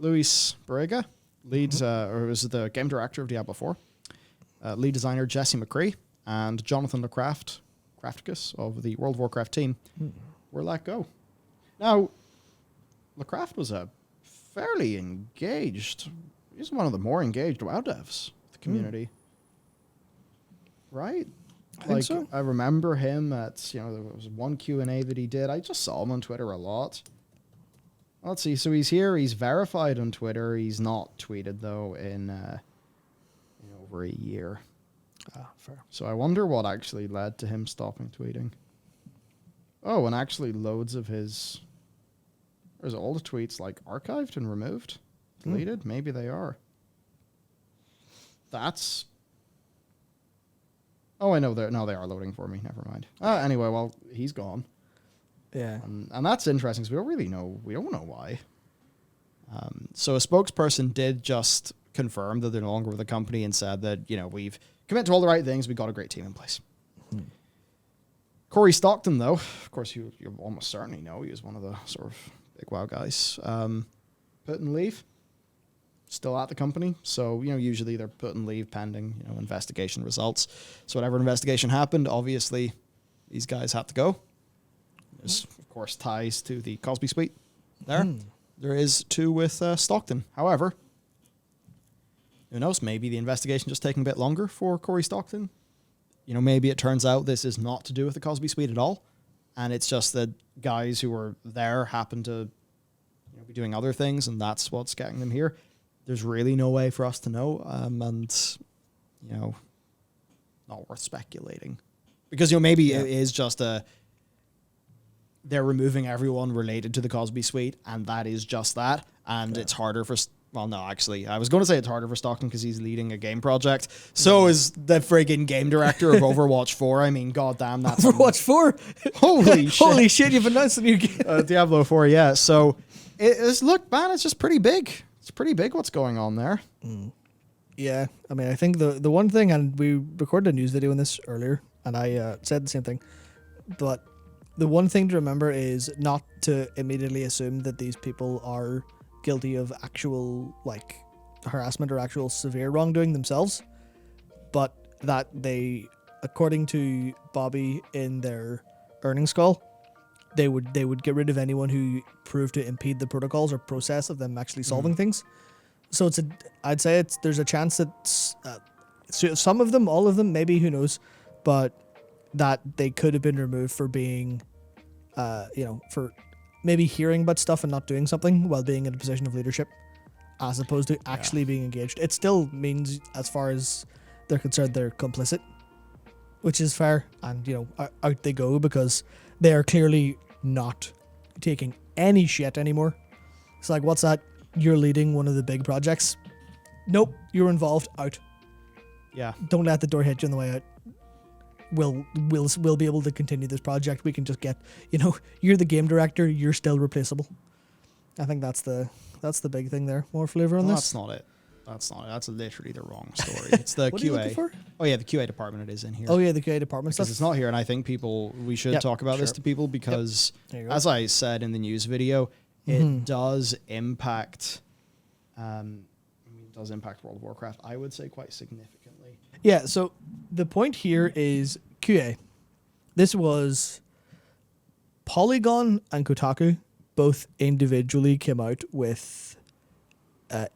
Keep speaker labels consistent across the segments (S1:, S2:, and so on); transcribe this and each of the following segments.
S1: Luis Barriga, or was the game director of Diablo 4. Lead designer Jesse McCree and Jonathon LeCraft, Crafticus of the World of Warcraft team, were let go. Now, LeCraft was a fairly engaged. He's one of the more engaged WoW devs, the community. Right?
S2: I think so.
S1: I remember him at, there was one Q&A that he did. I just saw him on Twitter a lot. Let's see. So he's here. He's verified on Twitter. He's not tweeted, though, in over a year.
S2: Fair.
S1: So I wonder what actually led to him stopping tweeting. Oh, and actually loads of his... There's all the tweets, archived and removed? Deleted? Maybe they are. That's... Oh, I know they are loading for me. Never mind. Anyway, well, he's gone.
S2: Yeah.
S1: And that's interesting because we don't really know. We don't know why. So a spokesperson did just confirm that they're no longer with the company and said that, we've committed to all the right things. We got a great team in place. Cory Stockton, though, of course, you almost certainly know he was one of the sort of big WoW guys. Put in leave. Still at the company. So, usually they're put in leave pending, investigation results. So whatever investigation happened, obviously these guys had to go. There's, of course, ties to the Cosby suite there. There is too with Stockton. However, who knows? Maybe the investigation just taking a bit longer for Cory Stockton. Maybe it turns out this is not to do with the Cosby suite at all. And it's just that guys who were there happen to be doing other things, and that's what's getting them here. There's really no way for us to know. And, not worth speculating. Because, maybe it is just they're removing everyone related to the Cosby suite, and that is just that. And it's harder for... Well, no, actually, I was going to say it's harder for Stockton because he's leading a game project. So is the friggin' game director of Overwatch 4. I mean, goddamn, that's...
S2: Overwatch 4?
S1: Holy shit.
S2: Holy shit, you've announced a new game.
S1: Diablo 4, yeah. So, look, man, it's just pretty big. It's pretty big what's going on there.
S2: Yeah, I mean, I think the one thing, and we recorded a news video on this earlier, and I said the same thing, but the one thing to remember is not to immediately assume that these people are guilty of actual harassment or actual severe wrongdoing themselves, but that they, according to Bobby in their earnings call, they would get rid of anyone who proved to impede the protocols or process of them actually solving things. So I'd say there's a chance that some of them, all of them, maybe, who knows, but that they could have been removed for being, for maybe hearing about stuff and not doing something while being in a position of leadership, as opposed to actually being engaged. It still means, as far as they're concerned, they're complicit, which is fair. And, out they go because they are clearly not taking any shit anymore. It's like, what's that? You're leading one of the big projects. Nope, you're involved. Out.
S1: Yeah.
S2: Don't let the door hit you on the way out. We'll be able to continue this project. We can just get, you're the game director. You're still replaceable. I think that's the big thing there. More flavor on this.
S1: That's not it. That's literally the wrong story. It's the
S2: what
S1: QA.
S2: Are you looking for?
S1: Oh yeah, the QA department. It is in here.
S2: Oh yeah, the QA department.
S1: Because it's not here, and I think we should talk about this to people because, as I said in the news video, it does impact. It does impact World of Warcraft. I would say quite significantly.
S2: Yeah. So the point here is QA. This was Polygon and Kotaku both individually came out with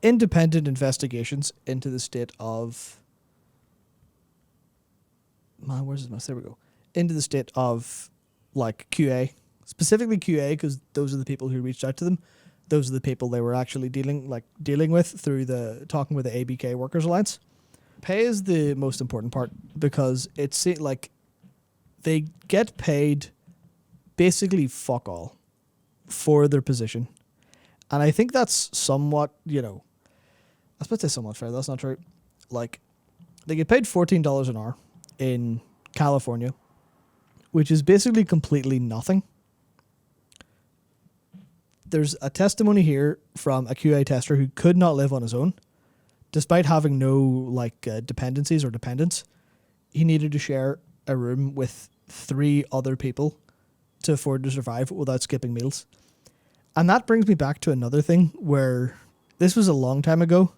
S2: independent investigations into the state of... where's this mouse? There we go. Into the state of QA. Specifically QA, because those are the people who reached out to them. Those are the people they were actually dealing with through talking with the ABK Workers Alliance. Pay is the most important part because it's like they get paid basically fuck all for their position. And I think that's somewhat, I was supposed to say somewhat fair. That's not true. They get paid $14 an hour in California, which is basically completely nothing. There's a testimony here from a QA tester who could not live on his own, despite having no dependencies or dependents. He needed to share a room with 3 other people to afford to survive without skipping meals. And that brings me back to another thing where this was a long time ago,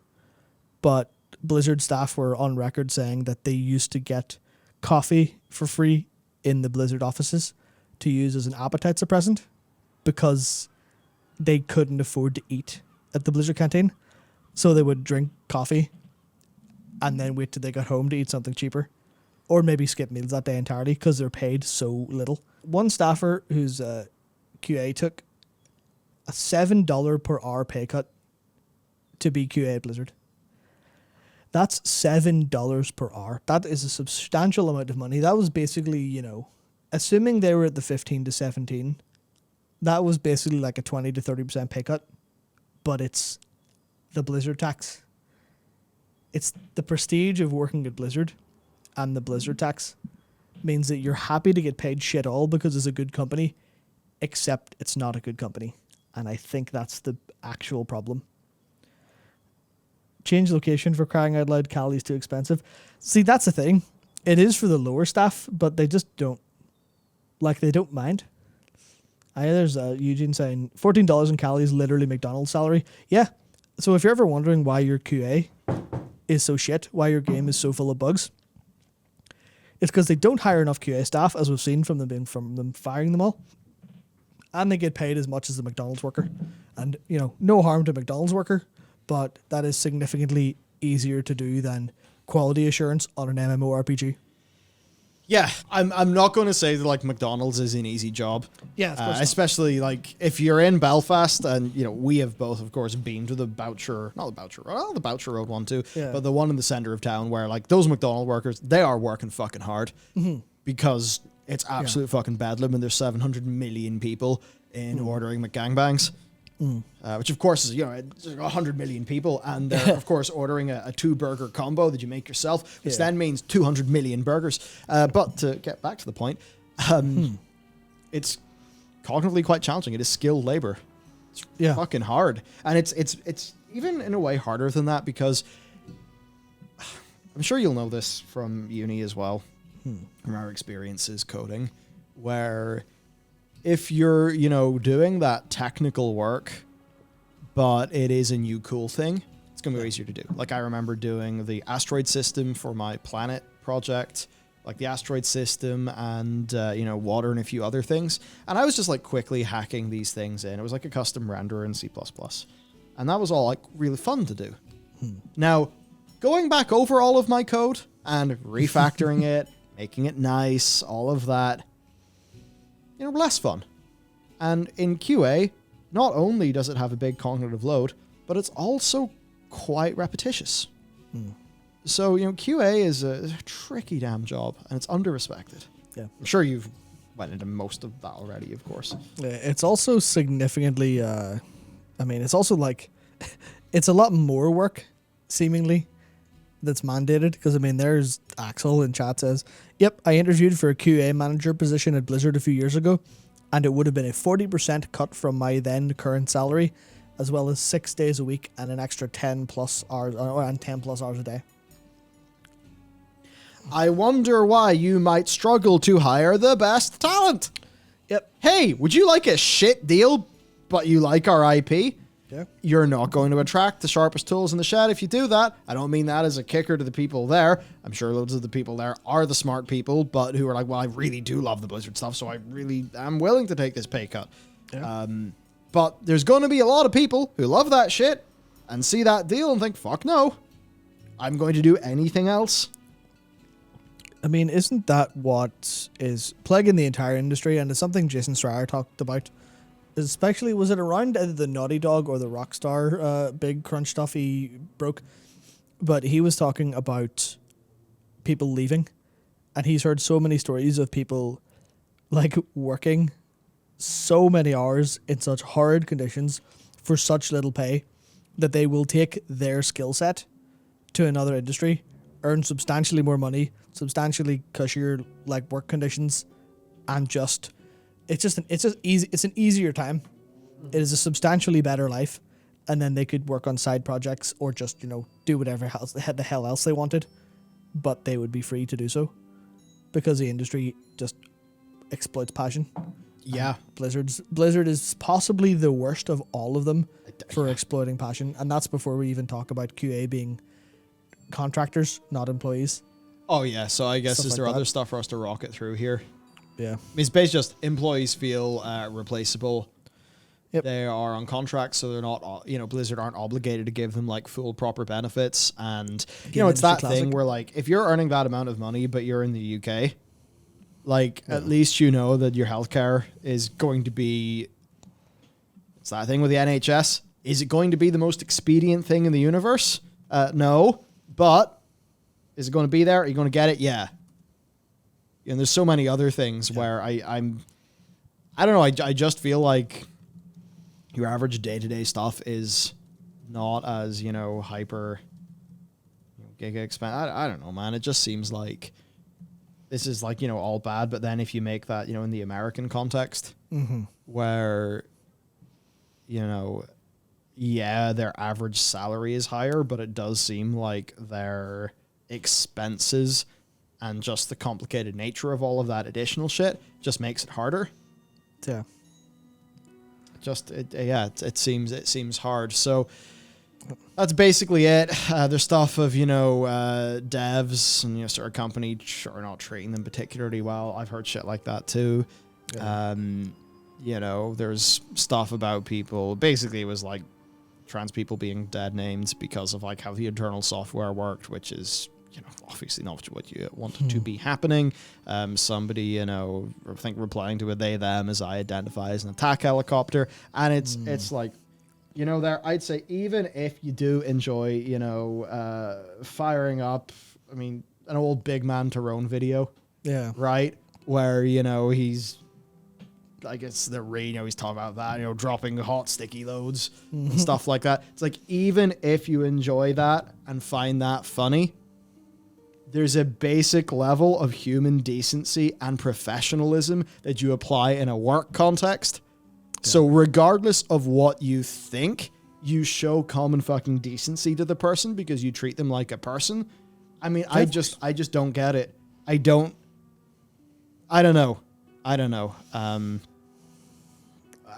S2: but Blizzard staff were on record saying that they used to get coffee for free in the Blizzard offices to use as an appetite suppressant because they couldn't afford to eat at the Blizzard canteen. So they would drink coffee and then wait till they got home to eat something cheaper. Or maybe skip meals that day entirely because they're paid so little. One staffer who's QA took a $7 per hour pay cut to be QA at Blizzard. That's $7 per hour. That is a substantial amount of money. That was basically, you know, assuming they were at the 15 to 17, that was basically like a 20 to 30% pay cut. But it's the Blizzard tax. It's the prestige of working at Blizzard, and the Blizzard tax means that you're happy to get paid shit all because it's a good company, except it's not a good company. And I think that's the actual problem. Change location for crying out loud. Cali's too expensive. See, that's the thing. It is for the lower staff, but they just don't, like, they don't mind. There's Eugene saying $14 in Cali is literally McDonald's salary. Yeah. So if you're ever wondering why your QA is so shit, why your game is so full of bugs, it's because they don't hire enough QA staff, as we've seen from them firing them all. And they get paid as much as the McDonald's worker. And, you know, no harm to McDonald's worker, but that is significantly easier to do than quality assurance on an MMORPG.
S1: Yeah, I'm not going to say that like McDonald's is an easy job.
S2: Yeah, of course not.
S1: Especially like if you're in Belfast, and you know we have both, of course, been to the Boucher Road one too,
S2: Yeah.
S1: but the one in the center of town where like those McDonald workers, they are working fucking hard because it's absolute fucking bedlam, and there's 700 million people in ordering McGangbangs. Which of course is, you know, it's 100 million people, and they're of course ordering a 2-burger combo that you make yourself, which then means 200 million burgers. But to get back to the point, it's cognitively quite challenging. It is skilled labor. It's fucking hard, and it's even in a way harder than that because I'm sure you'll know this from uni as well, from our experiences coding, where if you're, you know, doing that technical work, but it is a new cool thing, it's going to be easier to do. Like I remember doing the asteroid system for my planet project, like the asteroid system and, you know, water and a few other things. And I was just like quickly hacking these things in. It was like a custom renderer in C++. And that was all like really fun to do. Now, going back over all of my code and refactoring it, making it nice, all of that, you know, less fun. And in QA, not only does it have a big cognitive load, but it's also quite repetitious. So, you know, QA is a tricky damn job, and it's under-respected. Yeah. I'm sure you've went into most of that already, of course.
S2: It's also significantly, it's also like, it's a lot more work, seemingly, that's mandated. Because, I mean, there's Axel in chat says, yep, I interviewed for a QA manager position at Blizzard a few years ago, and it would have been a 40% cut from my then current salary, as well as 6 days a week and an extra 10 plus hours a day.
S1: I wonder why you might struggle to hire the best talent.
S2: Yep.
S1: Hey, would you like a shit deal, but you like our IP?
S2: Yeah.
S1: You're not going to attract the sharpest tools in the shed if you do that. I don't mean that as a kicker to the people there. I'm sure loads of the people there are the smart people, but who are like, well, I really do love the Blizzard stuff, so I really am willing to take this pay cut. Yeah. But there's going to be a lot of people who love that shit and see that deal and think, fuck no, I'm going to do anything else.
S2: I mean, isn't that what is plaguing the entire industry? And it's something Jason Schreier talked about. Especially, was it around either the Naughty Dog or the Rockstar big crunch stuff he broke? But he was talking about people leaving. And he's heard so many stories of people like working so many hours in such horrid conditions for such little pay that they will take their skill set to another industry, earn substantially more money, substantially cushier like work conditions, and just it's an easier time. It is a substantially better life, and then they could work on side projects or just, you know, do whatever the hell else they wanted, but they would be free to do so because the industry just exploits passion.
S1: Yeah,
S2: Blizzard is possibly the worst of all of them for exploiting passion. And that's before we even talk about QA being contractors, not employees.
S1: Oh, yeah. So I guess
S2: Stuff
S1: is
S2: like
S1: there
S2: that.
S1: other stuff for us to rocket through here?
S2: Yeah.
S1: I mean, it's basically just employees feel replaceable.
S2: Yep.
S1: They are on contract, so they're not, Blizzard aren't obligated to give them like full proper benefits. And,
S2: Game
S1: it's that
S2: industry
S1: thing
S2: classic.
S1: where like, if you're earning that amount of money, but you're in the UK, like at least you know that your healthcare is going to be, it's that thing with the NHS. Is it going to be the most expedient thing in the universe? No. But is it going to be there? Are you going to get it? Yeah. And there's so many other things where I don't know. I just feel like your average day-to-day stuff is not as, hyper giga expensive. I don't know, man. It just seems like this is like, all bad. But then if you make that, in the American context where, yeah, their average salary is higher, but it does seem like their expenses and just the complicated nature of all of that additional shit just makes it harder.
S2: Yeah.
S1: It seems hard. So that's basically it. There's stuff of, devs and, sort of company are not treating them particularly well. I've heard shit like that too.
S2: Yeah.
S1: There's stuff about people. Basically, it was like trans people being dead named because of like how the internal software worked, which is, obviously not what you wanted to be happening. Somebody, I think replying to a they, them as I identify as an attack helicopter. And it's like, I'd say even if you do enjoy, firing up, I mean, an old Big Man Tyrone video.
S2: Yeah.
S1: Right? Where, he's, I guess he's talking about that, dropping hot sticky loads and stuff like that. It's like, even if you enjoy that and find that funny, there's a basic level of human decency and professionalism that you apply in a work context. Yeah. So regardless of what you think, you show common fucking decency to the person because you treat them like a person. I mean, I just don't get it. I don't know. I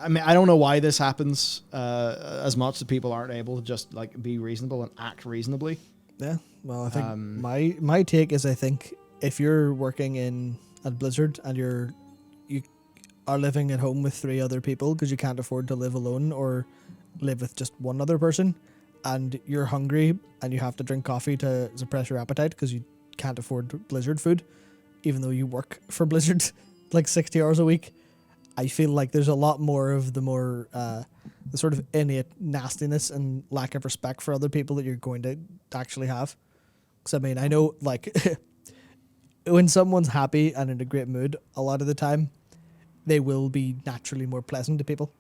S1: mean, I don't know why this happens as much that people aren't able to just like be reasonable and act reasonably.
S2: Yeah. Well, I think my take is, I think if you're working at Blizzard and you are living at home with 3 other people because you can't afford to live alone or live with just one other person, and you're hungry and you have to drink coffee to suppress your appetite because you can't afford Blizzard food, even though you work for Blizzard like 60 hours a week, I feel like there's a lot more of the sort of innate nastiness and lack of respect for other people that you're going to actually have. Because, I mean, I know, like, when someone's happy and in a great mood, a lot of the time, they will be naturally more pleasant to people.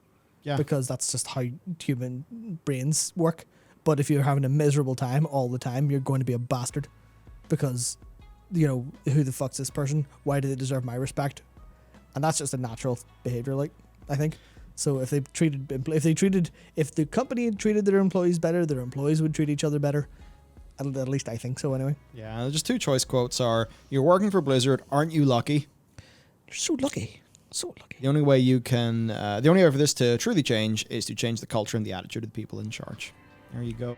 S2: Yeah. Because that's just how human brains work. But if you're having a miserable time all the time, you're going to be a bastard. Because, who the fuck's this person? Why do they deserve my respect? And that's just a natural behavior, like, I think. So if the company treated their employees better, their employees would treat each other better. At least I think so, anyway. Yeah,
S1: just 2 choice quotes are, "You're working for Blizzard, aren't you lucky?"
S2: You're so lucky. So lucky.
S1: The only way for this to truly change is to change the culture and the attitude of the people in charge. There you go.